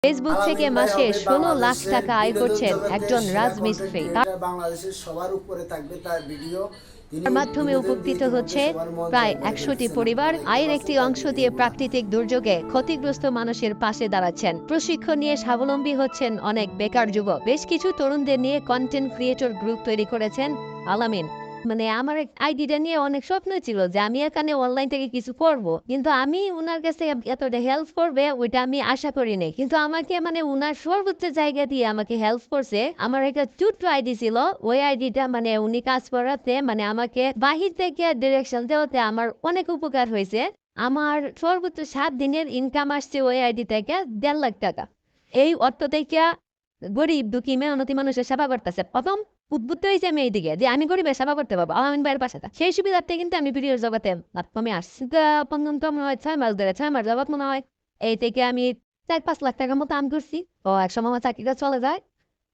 Facebook থেকে আলামিন ভাই মাসে হবে ১৬ লাখ বাংলাদেশের টাকা আয় বিনোদন করছেন জগতের একজন সেরা কন্টেন্ট রাজমিস্ত্রি। ক্রিয়েটর, বাংলাদেশের সবার উপরে থাকবে তার ভিডিও। তিনি তার মাধ্যমে বিনোদন দিয়ে উপকৃত ইতিমধ্যে হচ্ছে সবার মন প্রায় জয় করে ১০০টি ফেলতেছেন, পরিবার। আপনারা দেখতে আয়ের একটি পাচ্ছেন তার অংশ দিয়ে ভিডিওগুলো। প্রাকৃতিক দুর্যোগে ক্ষতিগ্রস্ত মানুষের পাশে দাঁড়াচ্ছেন। প্রশিক্ষণ নিয়ে স্বাবলম্বী হচ্ছেন অনেক বেকার যুবক। বেশ কিছু তরুণদের নিয়ে কন্টেন্ট ক্রিয়েটর গ্রুপ তৈরি করেছেন আলামিন। আমার আইডিটা নিয়ে অনেক স্বপ্ন ছিল যে আমি এখানে অনলাইন থেকে কিছু করব, কিন্তু আমি উনার কাছে এতটা হেল্প করবে ওইটা আমি আশা করিনি। কিন্তু আমাকে উনার সর্বোচ্চ জায়গা দিয়ে আমাকে হেল্প করছে। আমার একটা ছোট্ট আইডি ছিল, ওই আইডিটা উনি কাজ করাতে আমাকে বাহির থেকে ডিরেকশন দেওয়াতে আমার অনেক উপকার হয়েছে। আমার সর্বোচ্চ 7 দিনের ইনকাম আসছে ওই আইডি থেকে 1.5 লাখ টাকা। এই অর্থ থেকে গরিব দুঃখী মেহনতি মানুষের সেবা করতেছে। প্রথম উদ্বুদ্ধ হয়েছে আমি এইদিকে যে আমি গরিবের সেবা করতে পারবো আলামিন ভাইয়ের পাশে সেই সুবিধার্থে কিন্তু আমি ভিডিওর জগতে প্ল্যাটফর্মে আসছি। তো মনে হয় 6 মাস ধরে, 6 মাস জগৎ মনে হয় এই থেকে আমি 4-5 লাখ টাকার মতো আর্ন করছি। তো একসময় আমার চাকরিটা চলে যায়,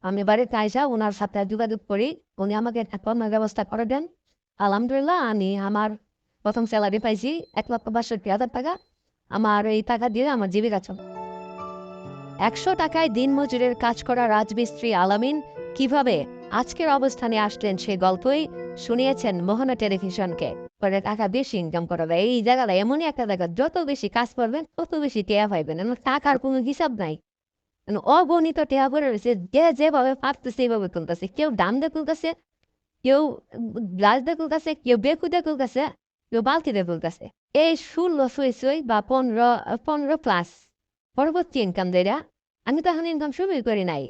আমি বাড়িতে আইসা ওনার সাথে যোগাযোগ করি, উনি আমাকে একটা কর্মের ব্যবস্থা করে দেন। আলহামদুলিল্লাহ আমি আমার প্রথম স্যালারি পাইছি 1,62,000 টাকা। আমার এই টাকা দিয়ে আমার জীবিকা চলে। ১০০ টাকায় দিনমজুরের কাজ করা রাজমিস্ত্রি আলামিন কিভাবে আজকের অবস্থানে আসলেন সে গল্পই শুনিয়েছেন মোহনা টেলিভিশনকে। পরে টাকা বেশি ইনকাম করা যায় এই জায়গাটা, এমনই একটা জায়গা যত বেশি কাজ করবেন তত বেশি টেয়া পাইবেন। টাকার কোনো হিসাব নাই, অগণিত টেয়া পড়ে রয়েছে। যে যেভাবে পারতেছে সেইভাবে তুলতেছে, কেউ ডাম দিয়ে তুলতেছে, কেউ গ্লাস দিয়ে তুলতেছে, কেউ বেকু দিয়ে তুলতেছে, কেউ বালতি দিয়ে তুলতেছে। এই ১৬ ছই বা ১৫ প্লাস পরবর্তী ইনকাম যেটা, আমি তো এখন ইনকাম শুরুই করি নাই।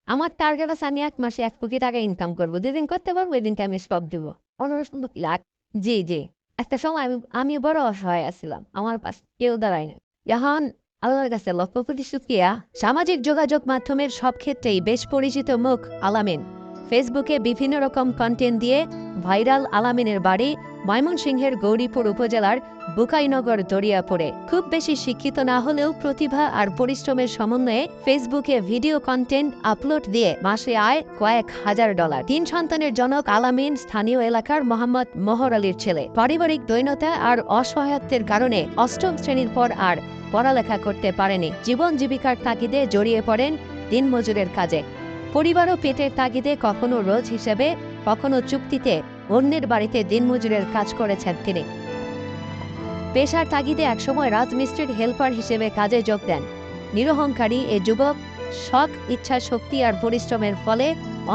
আমার টার্গেট আছে আমি 1 মাসে 1 কোটি টাকা ইনকাম করবো। যেদিন করতে পারবো ওই দিনকে আমি স্টপ দিব। ১৫ লাখ। জি জি। একটা সময় আমি বড় অসহায় আছিলাম, আমার পাশ কেউ দাঁড়ায় না। এখন আল্লাহর কাছে লক্ষ কোটি শুকরিয়া। সামাজিক যোগাযোগ মাধ্যমের সব ক্ষেত্রেই বেশ পরিচিত মুখ আলামিন। ফেসবুকে বিভিন্ন রকম কন্টেন্ট দিয়ে ভাইরাল আলামিনের বাড়ি ময়মনসিংহের গৌরীপুর উপজেলার বুকাইনগর দরিয়াপুরে। খুব বেশি শিক্ষিত না হলেও প্রতিভা আর পরিশ্রমের সমন্বয়ে ফেসবুকে ভিডিও কন্টেন্ট আপলোড দিয়ে মাসে আয় কয়েক হাজার ডলার। ৩ সন্তানের জনক আলামিন স্থানীয় এলাকার মোহাম্মদ মোহর আলীর ছেলে। পারিবারিক দৈন্যতা আর অসহায়ত্বের কারণে ৮ম শ্রেণীর পর আর পড়ালেখা করতে পারেনি। জীবন জীবিকার তাগিদে জড়িয়ে পড়েন দিনমজুরের কাজে। পরিবারও পেটের তাগিদে কখনো রোজ হিসেবে, কখনো চুক্তিতে অন্যের বাড়িতে দিনমজুরের কাজ করেছেন তিনি। পেশার তাগিদে একসময় রাজমিস্ত্রির হেল্পার হিসেবে কাজে যোগ দেন। নিরহংকারী এ যুবক শখ, ইচ্ছা শক্তি আর পরিশ্রমের ফলে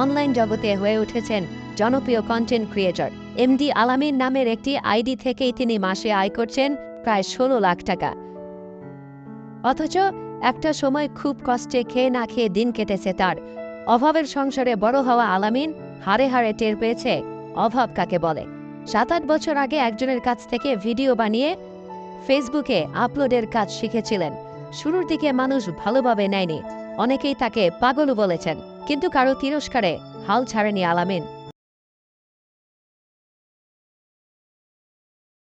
অনলাইন জগতে হয়ে উঠেছেন জনপ্রিয় কন্টেন্ট ক্রিয়েটর। এমডি আলামিন নামের একটি আইডি থেকেই তিনি মাসে আয় করছেন প্রায় ১৬ লাখ টাকা। অথচ একটা সময় খুব কষ্টে খেয়ে না খেয়ে দিন কেটেছে তার। অভাবের সংসারে বড় হওয়া আলামিন হাড়ে হাড়ে টের পেয়েছে অভাব কাকে বলে। ৭-৮ বছর আগে একজনের কাছ থেকে ভিডিও বানিয়ে ফেসবুকে আপলোডের কাজ শিখেছিলেন। শুরুর দিকে মানুষ ভালোভাবে নেয়নি, অনেকেই তাকে পাগলও বলেছেন, কিন্তু কারো তিরস্কারে হাল ছাড়েনি আলামিন।